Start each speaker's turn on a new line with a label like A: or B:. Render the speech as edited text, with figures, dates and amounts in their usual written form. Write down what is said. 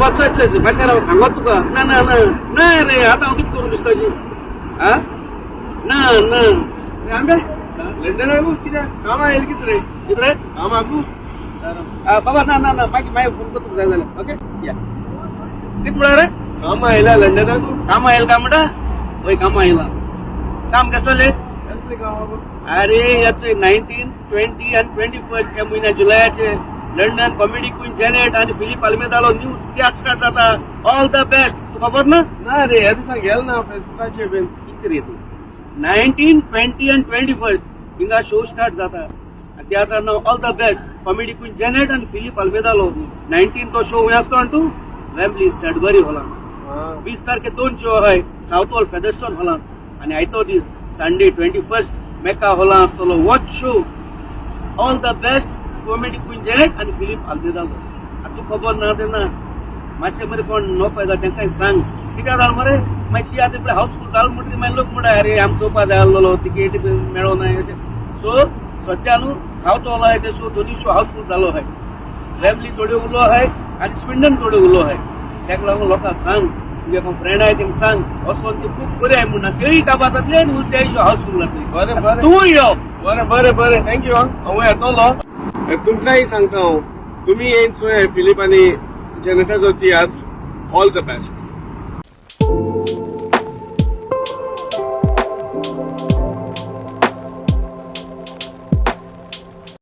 A: अच्छा मातशें राव सांगत तुका ना ना ना ना रे आतां हांव कितें करूं दिसताची आ ना ना आंबे लंडन आगू कित्याक कामां येयलें कितें रे काम आगू बाबा ना ना ना मागीर फोन करता जाय जाल्यार ओके या कितें म्हणा रे कामां येयला लंडनाकू कामां येयला काय म्हणटा वय कामां येयला काम कसले अरे याचे 19, 20 आणि 21 ह्या महिन्या जुलयाचे लंडन कॉमेडी क्वीन जेनेट आणि फिलिप अल्मेदालो न्यू तियात्र स्टार्ट जाता ऑल द बेस्ट तू खबर ना रे ह्या दिसा गेल ना फेसबुकाचेर बीन कितें रे तू 19, 20 आणि 21 हिंगा शो स्टार्ट जाता तियात्रान नाव all the best comedy queen Janet आणि फिलिप अल्मेदालो 19 तो शो हुंय आसता तू वेम्बली सॅडबरी हॉलान 20 तारखे 2 शो आहाय साउथ हॉल फेदरस्टोन हॉलान आणि आयतो दीस संडे 21 मेका हॉलान आसतलो watch show all the best comedy queen Janet आणि फिलिप अल्मेदालो तू खबर ना तेन्ना मातशें मरे कोण नोको येता तेंकाय सांग कित्याक जाल मरे मागीर ती आतां हावसफूल जाल म्हणटकीर मागीर लोक म्हणटा अरे आमचो चोवपा जाय आसलो तिकेट मेळो ना अशें सो सद्या न्हू साउथ हॉल आहाय ते शो दोनी शो हावसफूल जालो आहाय वेम्बली थोड्यो उलो आहाय आनी स्विंडन थोड्यो उलो आहाय ताका लागून लोकांक सांग तुगे कोण फ्रेंड आहाय तांकां सांग वचोन ते खूब बरें आहाय म्हणना तेय काबातांतले आनी उरते शो हावसफूल जातली बरें बरें तूं यो बरें बरें थँक्यू हांव येतलो तुमकांय सांगता हांव तुमी येवन चोय फिलीप आनी जेनेटाचो तियात्र ऑल द बेस्ट